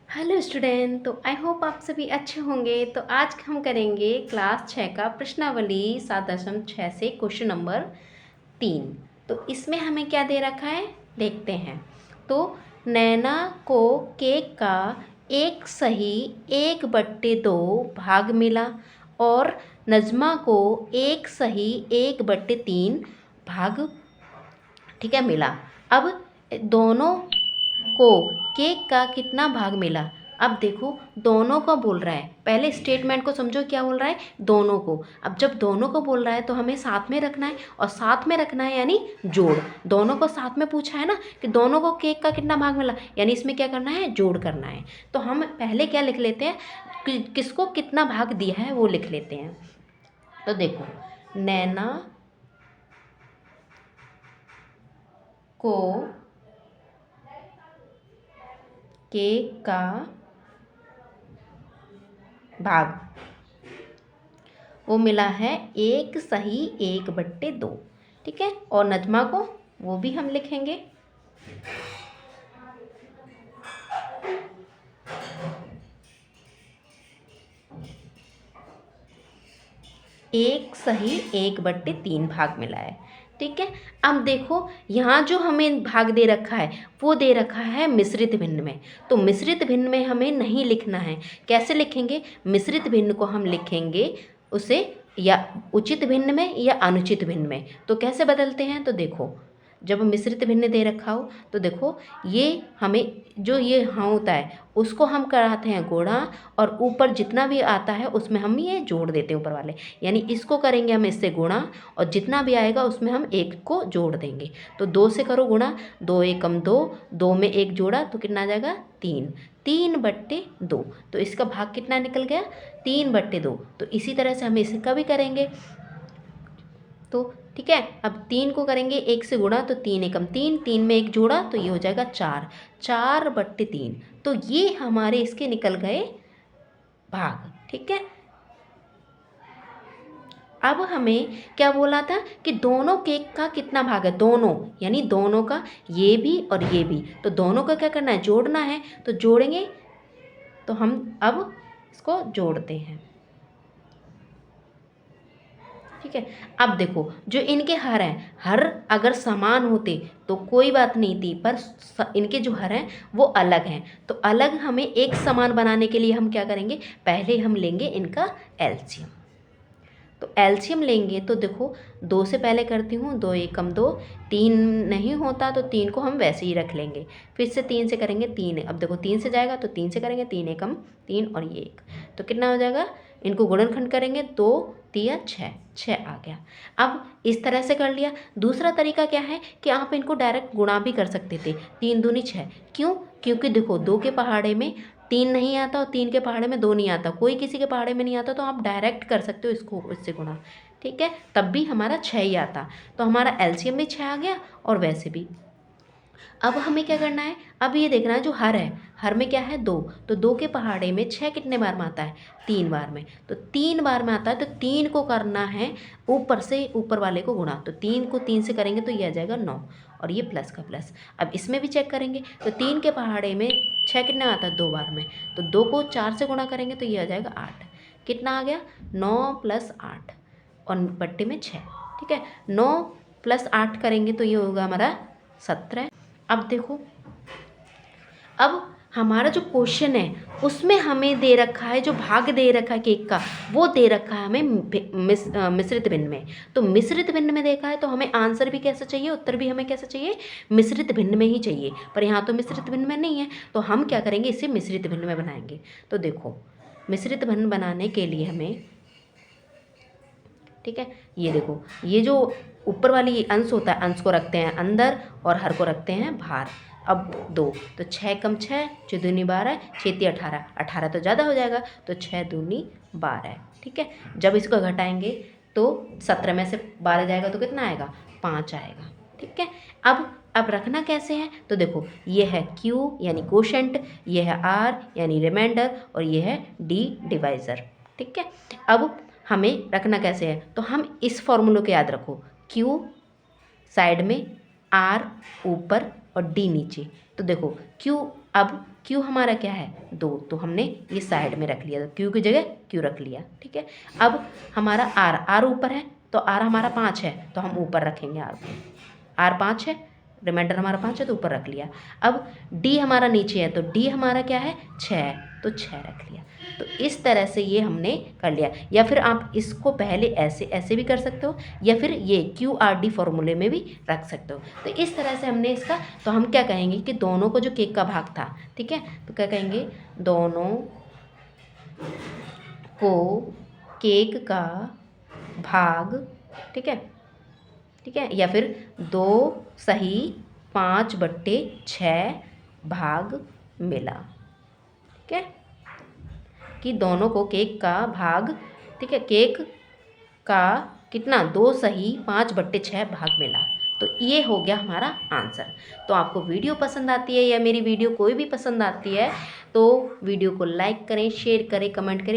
Hello student. तो I hope आप सभी अच्छे होंगे। तो आज हम करेंगे क्लास 6 का प्रश्नावली 7.6 से क्वेश्चन नंबर 3। तो इसमें हमें क्या दे रखा है देखते हैं। तो नैना को केक का एक सही 1/2 भाग मिला और नजमा को एक सही 1/3 भाग मिला। अब दोनों को केक का कितना भाग मिला। अब देखो दोनों को बोल रहा है, पहले स्टेटमेंट को समझो क्या बोल रहा है, दोनों को। अब जब दोनों को बोल रहा है तो हमें साथ में रखना है, और साथ में रखना है यानी जोड़। दोनों को साथ में पूछा है ना कि दोनों को केक का कितना भाग मिला, यानी इसमें क्या करना है, जोड़ करना है। तो हम पहले क्या लिख लेते हैं, किसको कितना भाग दिया है वो लिख लेते हैं। तो देखो नैना को केक का भाग वो मिला है एक सही 1/2। ठीक है, और नजमा को वो भी हम लिखेंगे एक सही 1/3 भाग मिला है। ठीक है, अब देखो यहाँ जो हमें भाग दे रखा है वो दे रखा है मिश्रित भिन्न में। तो मिश्रित भिन्न में हमें नहीं लिखना है। कैसे लिखेंगे, मिश्रित भिन्न को हम लिखेंगे उसे या उचित भिन्न में या अनुचित भिन्न में। तो कैसे बदलते हैं, तो देखो जब मिश्रित भिन्न दे रखा हो तो देखो ये हमें जो ये हाँ होता है उसको हम कराते हैं गुणा, और ऊपर जितना भी आता है उसमें हम ये जोड़ देते हैं ऊपर वाले, यानी इसको करेंगे हम इससे गुणा, और जितना भी आएगा उसमें हम एक को जोड़ देंगे। तो 2 से करो गुणा, 2 एकम 2, 2 में एक जोड़ा तो कितना आ जाएगा 3, 3/2। तो इसका भाग कितना निकल गया 3/2। तो इसी तरह से हम इसका भी करेंगे। तो ठीक है, अब 3 को करेंगे 1 से गुणा, तो 3 एकम 3, 3 में एक जोड़ा तो ये हो जाएगा 4, 4/3। तो ये हमारे इसके निकल गए भाग। ठीक है, अब हमें क्या बोला था कि दोनों केक का कितना भाग है, दोनों यानी दोनों का, ये भी और ये भी। तो दोनों का क्या करना है, जोड़ना है। तो जोड़ेंगे, तो हम अब इसको जोड़ते हैं। ठीक है, अब देखो जो इनके हर हैं, हर अगर समान होते तो कोई बात नहीं थी, पर इनके जो हर हैं वो अलग हैं। तो अलग हमें एक समान बनाने के लिए हम क्या करेंगे, पहले हम लेंगे इनका एलसीएम। तो एलसीएम लेंगे तो देखो 2 से पहले करती हूँ, 2 एकम 2, 3 नहीं होता तो 3 को हम वैसे ही रख लेंगे। फिर से 3 से करेंगे 3, अब देखो 3 से जाएगा तो 3 से करेंगे, 3 एकम 3 और ये 1, तो कितना हो जाएगा, इनको गुणनखंड करेंगे 2 3 6, 6 आ गया। अब इस तरह से कर लिया। दूसरा तरीका क्या है कि आप इनको डायरेक्ट गुणा भी कर सकते थे, 3 दूनी 6। क्यों, क्योंकि देखो 2 के पहाड़े में 3 नहीं आता और 3 के पहाड़े में 2 नहीं आता, कोई किसी के पहाड़े में नहीं आता, तो आप डायरेक्ट कर सकते हो इसको इससे गुणा। ठीक है, तब भी हमारा 6 ही आता, तो हमारा एलसीएम भी 6 आ गया और वैसे भी। अब हमें क्या करना है, अब ये देखना है जो हर है, हर में क्या है 2, तो 2 के पहाड़े में 6 कितने बार में आता है, 3 बार में। तो 3 बार में आता है तो 3 को करना है ऊपर से ऊपर वाले को गुणा, तो 3 को 3 से करेंगे तो ये आ जाएगा 9, और ये प्लस का प्लस। अब इसमें भी चेक करेंगे तो 3 के पहाड़े में 6 कितना आता है 2 बार में, तो 2 को 4 से गुणा करेंगे तो ये आ जाएगा 8। कितना आ गया 9 + 8 और बट्टे में 6। ठीक है, 9 + 8 करेंगे तो ये होगा हमारा 17। अब देखो, अब हमारा जो क्वेश्चन है उसमें हमें दे रखा है, जो भाग दे रखा है केक का वो दे रखा है हमें मिश्रित भिन्न में। तो मिश्रित भिन्न में देखा है तो हमें आंसर भी कैसा चाहिए, उत्तर भी हमें कैसा चाहिए, मिश्रित भिन्न में ही चाहिए। पर यहाँ तो मिश्रित भिन्न में नहीं है, तो हम क्या करेंगे, इसे मिश्रित भिन्न में बनाएंगे। तो देखो मिश्रित भिन्न बनाने के लिए हमें, ठीक है, ये देखो ये जो ऊपर वाली अंश होता है, अंश को रखते हैं अंदर और हर को रखते हैं बाहर। अब 2, तो 6 कम 6, 6 दूनी 12, 6 3 18, 18 तो ज़्यादा हो जाएगा, तो 6 दूनी 12। ठीक है, जब इसको घटाएंगे तो 17 में से 12 जाएगा तो कितना आएगा, 5 आएगा। ठीक है, अब रखना कैसे है, तो देखो ये है Q यानी कोशेंट, ये है R यानी रिमाइंडर, और ये है D डिवाइज़र। ठीक है, अब हमें रखना कैसे है, तो हम इस फॉर्मूले को याद रखो, Q साइड में, R ऊपर और D नीचे। तो देखो Q, अब क्यू हमारा क्या है 2, तो हमने ये साइड में रख लिया, क्यू की जगह क्यू रख लिया, ठीक है। अब हमारा आर ऊपर है, तो आर हमारा 5 है, तो हम ऊपर रखेंगे आर को, आर 5 है, रिमाइंडर हमारा 5 है तो ऊपर रख लिया। अब डी हमारा नीचे है, तो डी हमारा क्या है 6 है, तो 6 रख लिया। तो इस तरह से ये हमने कर लिया। या फिर आप इसको पहले ऐसे ऐसे भी कर सकते हो, या फिर ये QRD फॉर्मूले में भी रख सकते हो। तो इस तरह से हमने इसका, तो हम क्या कहेंगे कि दोनों को जो केक का भाग था, ठीक है, तो क्या कहेंगे, दोनों को केक का भाग, ठीक है, ठीक है, या फिर 2 सही 5/6 भाग मिला, ठीक है, कि दोनों को केक का भाग, ठीक है, केक का कितना 2 सही 5/6 भाग मिला। तो ये हो गया हमारा आंसर। तो आपको वीडियो पसंद आती है या मेरी वीडियो कोई भी पसंद आती है तो वीडियो को लाइक करें, शेयर करें, कमेंट करें।